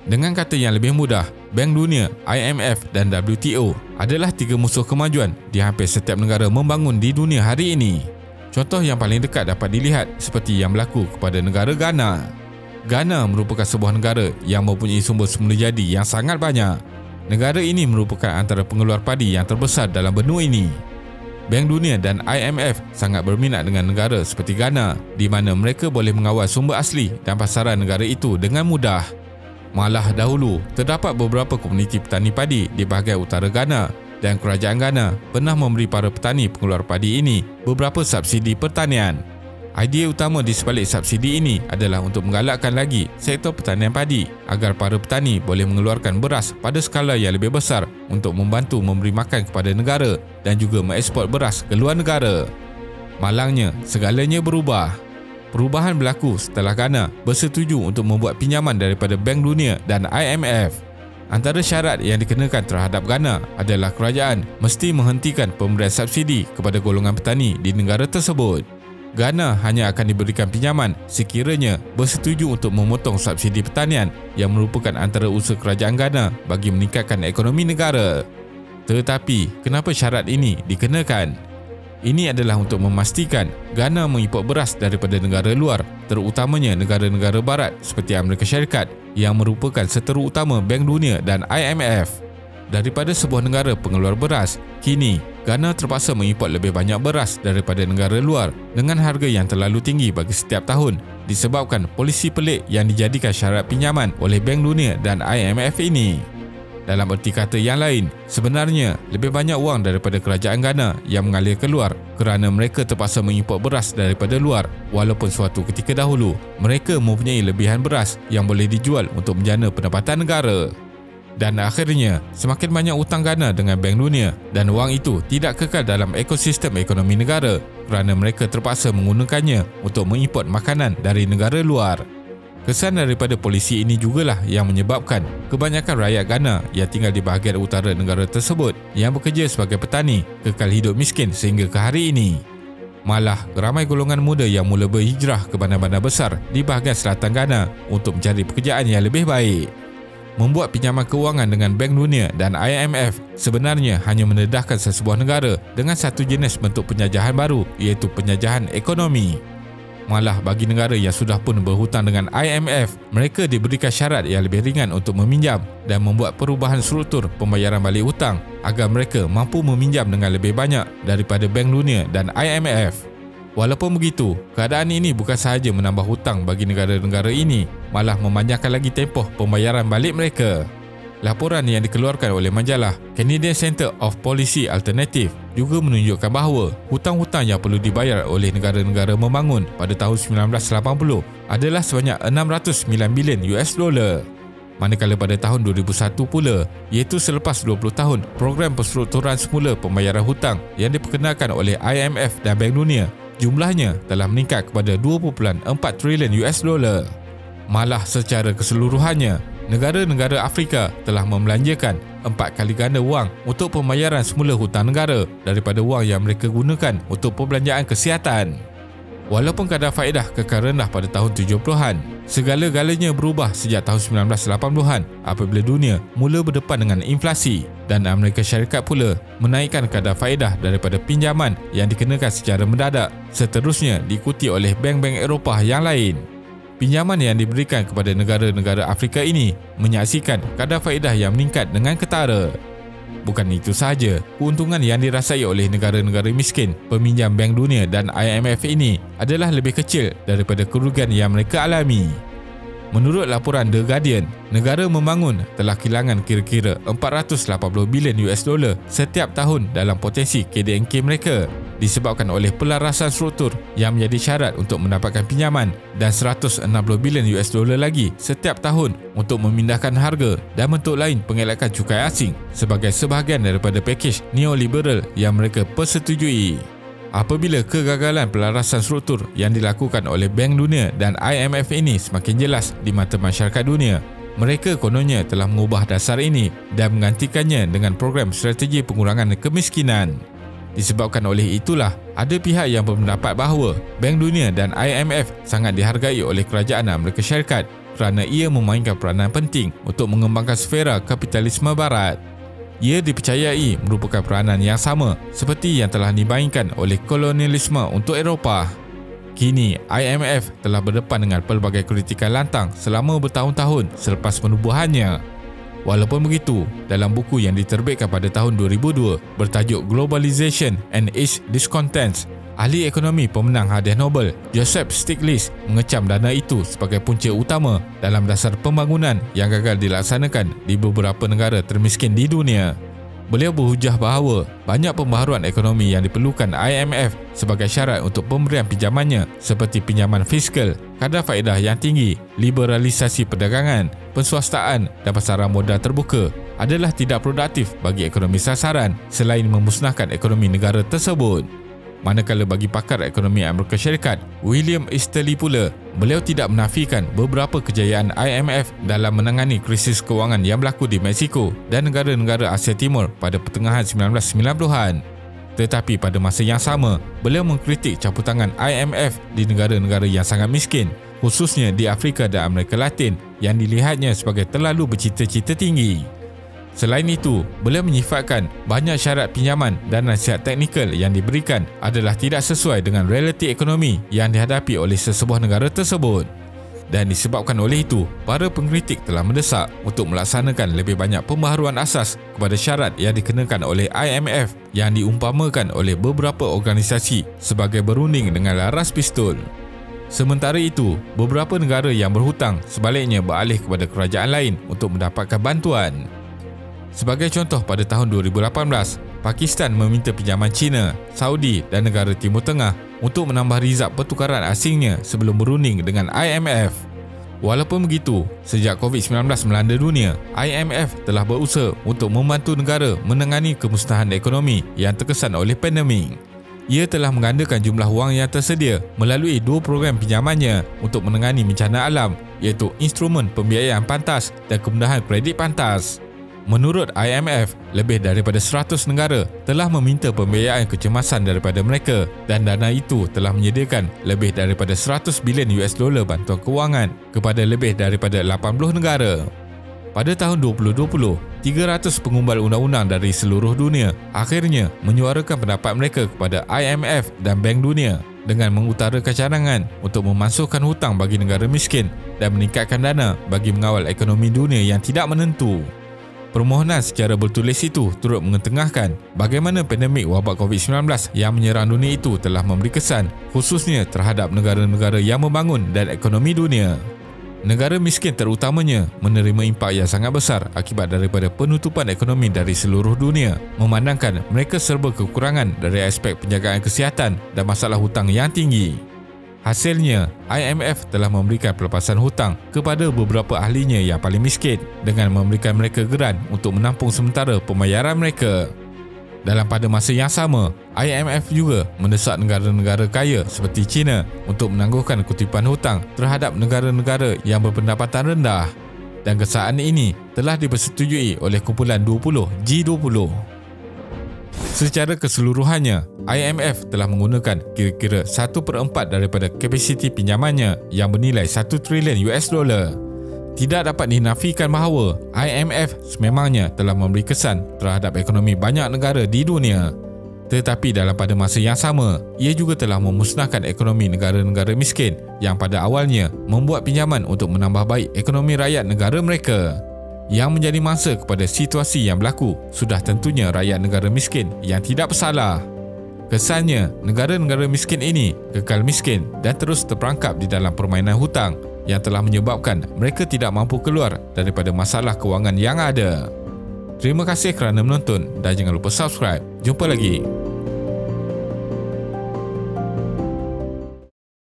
Dengan kata yang lebih mudah, Bank Dunia, IMF dan WTO adalah tiga musuh kemajuan di hampir setiap negara membangun di dunia hari ini. Contoh yang paling dekat dapat dilihat seperti yang berlaku kepada negara Ghana. Ghana merupakan sebuah negara yang mempunyai sumber semula jadi yang sangat banyak. Negara ini merupakan antara pengeluar padi yang terbesar dalam benua ini. Bank Dunia dan IMF sangat berminat dengan negara seperti Ghana, di mana mereka boleh mengawal sumber asli dan pasaran negara itu dengan mudah. Malah dahulu, terdapat beberapa komuniti petani padi di bahagian utara Ghana dan kerajaan Ghana pernah memberi para petani pengeluar padi ini beberapa subsidi pertanian. Idea utama di sebalik subsidi ini adalah untuk menggalakkan lagi sektor pertanian padi agar para petani boleh mengeluarkan beras pada skala yang lebih besar untuk membantu memberi makan kepada negara dan juga mengeksport beras ke luar negara. Malangnya, segalanya berubah. Perubahan berlaku setelah Ghana bersetuju untuk membuat pinjaman daripada Bank Dunia dan IMF. Antara syarat yang dikenakan terhadap Ghana adalah kerajaan mesti menghentikan pemberian subsidi kepada golongan petani di negara tersebut. Ghana hanya akan diberikan pinjaman sekiranya bersetuju untuk memotong subsidi pertanian yang merupakan antara usaha kerajaan Ghana bagi meningkatkan ekonomi negara. Tetapi, kenapa syarat ini dikenakan? Ini adalah untuk memastikan Ghana mengimport beras daripada negara luar, terutamanya negara-negara barat seperti Amerika Syarikat yang merupakan seteru utama Bank Dunia dan IMF. Daripada sebuah negara pengeluar beras, kini Ghana terpaksa mengimport lebih banyak beras daripada negara luar dengan harga yang terlalu tinggi bagi setiap tahun disebabkan polisi pelik yang dijadikan syarat pinjaman oleh Bank Dunia dan IMF ini. Dalam erti kata yang lain, sebenarnya lebih banyak wang daripada kerajaan Ghana yang mengalir keluar kerana mereka terpaksa mengimport beras daripada luar walaupun suatu ketika dahulu mereka mempunyai lebihan beras yang boleh dijual untuk menjana pendapatan negara. Dan akhirnya, semakin banyak hutang Ghana dengan Bank Dunia dan wang itu tidak kekal dalam ekosistem ekonomi negara kerana mereka terpaksa menggunakannya untuk mengimport makanan dari negara luar. Kesan daripada polisi ini jugalah yang menyebabkan kebanyakan rakyat Ghana yang tinggal di bahagian utara negara tersebut yang bekerja sebagai petani kekal hidup miskin sehingga ke hari ini. Malah, ramai golongan muda yang mula berhijrah ke bandar-bandar besar di bahagian selatan Ghana untuk mencari pekerjaan yang lebih baik. Membuat pinjaman kewangan dengan Bank Dunia dan IMF sebenarnya hanya mendedahkan sesebuah negara dengan satu jenis bentuk penjajahan baru, iaitu penjajahan ekonomi. Malah bagi negara yang sudah pun berhutang dengan IMF, mereka diberikan syarat yang lebih ringan untuk meminjam dan membuat perubahan struktur pembayaran balik hutang agar mereka mampu meminjam dengan lebih banyak daripada Bank Dunia dan IMF. Walaupun begitu, keadaan ini bukan sahaja menambah hutang bagi negara-negara ini, malah memanjangkan lagi tempoh pembayaran balik mereka. Laporan yang dikeluarkan oleh majalah Canadian Centre of Policy Alternative juga menunjukkan bahawa hutang-hutang yang perlu dibayar oleh negara-negara membangun pada tahun 1980 adalah sebanyak 609 bilion US dolar. Manakala pada tahun 2001 pula, iaitu selepas 20 tahun program perstrukturan semula pembayaran hutang yang diperkenalkan oleh IMF dan Bank Dunia, jumlahnya telah meningkat kepada 2.4 trilion US dolar. Malah secara keseluruhannya, negara-negara Afrika telah membelanjakan 4 kali ganda wang untuk pembayaran semula hutang negara daripada wang yang mereka gunakan untuk perbelanjaan kesihatan. Walaupun kadar faedah kekal rendah pada tahun 70-an, segala-galanya berubah sejak tahun 1980-an apabila dunia mula berdepan dengan inflasi dan Amerika Syarikat pula menaikkan kadar faedah daripada pinjaman yang dikenakan secara mendadak, seterusnya diikuti oleh bank-bank Eropah yang lain. Pinjaman yang diberikan kepada negara-negara Afrika ini menyaksikan kadar faedah yang meningkat dengan ketara. Bukan itu sahaja, keuntungan yang dirasai oleh negara-negara miskin, peminjam Bank Dunia dan IMF ini adalah lebih kecil daripada kerugian yang mereka alami. Menurut laporan The Guardian, negara membangun telah kehilangan kira-kira 480 bilion US dolar setiap tahun dalam potensi KDNK mereka disebabkan oleh pelarasan struktur yang menjadi syarat untuk mendapatkan pinjaman dan 160 bilion US dolar lagi setiap tahun untuk memindahkan harga dan bentuk lain pengelakan cukai asing sebagai sebahagian daripada pakej neoliberal yang mereka persetujui. Apabila kegagalan pelarasan struktur yang dilakukan oleh Bank Dunia dan IMF ini semakin jelas di mata masyarakat dunia, mereka kononnya telah mengubah dasar ini dan menggantikannya dengan program strategi pengurangan kemiskinan. Disebabkan oleh itulah, ada pihak yang berpendapat bahawa Bank Dunia dan IMF sangat dihargai oleh kerajaan Amerika Syarikat kerana ia memainkan peranan penting untuk mengembangkan sfera kapitalisme barat. Ia dipercayai merupakan peranan yang sama seperti yang telah dimainkan oleh kolonialisme untuk Eropah. Kini, IMF telah berdepan dengan pelbagai kritikan lantang selama bertahun-tahun selepas penubuhannya. Walaupun begitu, dalam buku yang diterbitkan pada tahun 2002 bertajuk Globalization and Its Discontents, ahli ekonomi pemenang hadiah Nobel Joseph Stiglitz mengecam dana itu sebagai punca utama dalam dasar pembangunan yang gagal dilaksanakan di beberapa negara termiskin di dunia. Beliau berhujah bahawa banyak pembaharuan ekonomi yang diperlukan IMF sebagai syarat untuk pemberian pinjamannya seperti pinjaman fiskal, kadar faedah yang tinggi, liberalisasi perdagangan, penswastaan dan pasaran modal terbuka adalah tidak produktif bagi ekonomi sasaran selain memusnahkan ekonomi negara tersebut. Manakala bagi pakar ekonomi Amerika Syarikat, William Easterly pula, beliau tidak menafikan beberapa kejayaan IMF dalam menangani krisis kewangan yang berlaku di Mexico dan negara-negara Asia Timur pada pertengahan 1990-an. Tetapi pada masa yang sama, beliau mengkritik campur tangan IMF di negara-negara yang sangat miskin, khususnya di Afrika dan Amerika Latin yang dilihatnya sebagai terlalu bercita-cita tinggi. Selain itu, beliau menyifatkan banyak syarat pinjaman dan nasihat teknikal yang diberikan adalah tidak sesuai dengan realiti ekonomi yang dihadapi oleh sesebuah negara tersebut. Dan disebabkan oleh itu, para pengkritik telah mendesak untuk melaksanakan lebih banyak pembaharuan asas kepada syarat yang dikenakan oleh IMF yang diumpamakan oleh beberapa organisasi sebagai berunding dengan laras pistol. Sementara itu, beberapa negara yang berhutang sebaliknya beralih kepada kerajaan lain untuk mendapatkan bantuan. Sebagai contoh, pada tahun 2018, Pakistan meminta pinjaman China, Saudi dan negara Timur Tengah untuk menambah rizab pertukaran asingnya sebelum berunding dengan IMF. Walaupun begitu, sejak COVID-19 melanda dunia, IMF telah berusaha untuk membantu negara menangani kemusnahan ekonomi yang terkesan oleh pandemik. Ia telah menggandakan jumlah wang yang tersedia melalui 2 program pinjamannya untuk menangani bencana alam, iaitu instrumen pembiayaan pantas dan kemudahan kredit pantas. Menurut IMF, lebih daripada 100 negara telah meminta pembiayaan kecemasan daripada mereka dan dana itu telah menyediakan lebih daripada 100 bilion US dollar bantuan kewangan kepada lebih daripada 80 negara. Pada tahun 2020, 300 pengumbal undang-undang dari seluruh dunia akhirnya menyuarakan pendapat mereka kepada IMF dan Bank Dunia dengan mengutarakan cadangan untuk memasukkan hutang bagi negara miskin dan meningkatkan dana bagi mengawal ekonomi dunia yang tidak menentu. Permohonan secara bertulis itu turut mengetengahkan bagaimana pandemik wabak COVID-19 yang menyerang dunia itu telah memberi kesan khususnya terhadap negara-negara yang membangun dan ekonomi dunia. Negara miskin terutamanya menerima impak yang sangat besar akibat daripada penutupan ekonomi dari seluruh dunia, memandangkan mereka serba kekurangan dari aspek penjagaan kesihatan dan masalah hutang yang tinggi. Hasilnya, IMF telah memberikan pelepasan hutang kepada beberapa ahlinya yang paling miskin dengan memberikan mereka geran untuk menampung sementara pembayaran mereka. Dalam pada masa yang sama, IMF juga mendesak negara-negara kaya seperti China untuk menangguhkan kutipan hutang terhadap negara-negara yang berpendapatan rendah. Dan kesaan ini telah dipersetujui oleh kumpulan 20 G20. Secara keseluruhannya, IMF telah menggunakan kira-kira 1/4 daripada kapasiti pinjamannya yang bernilai 1 trilion US dollar. Tidak dapat dinafikan bahawa IMF sememangnya telah memberi kesan terhadap ekonomi banyak negara di dunia. Tetapi dalam pada masa yang sama, ia juga telah memusnahkan ekonomi negara-negara miskin yang pada awalnya membuat pinjaman untuk menambah baik ekonomi rakyat negara mereka. Yang menjadi mangsa kepada situasi yang berlaku sudah tentunya rakyat negara miskin yang tidak bersalah. Kesannya, negara-negara miskin ini kekal miskin dan terus terperangkap di dalam permainan hutang yang telah menyebabkan mereka tidak mampu keluar daripada masalah kewangan yang ada. Terima kasih kerana menonton dan jangan lupa subscribe. Jumpa lagi.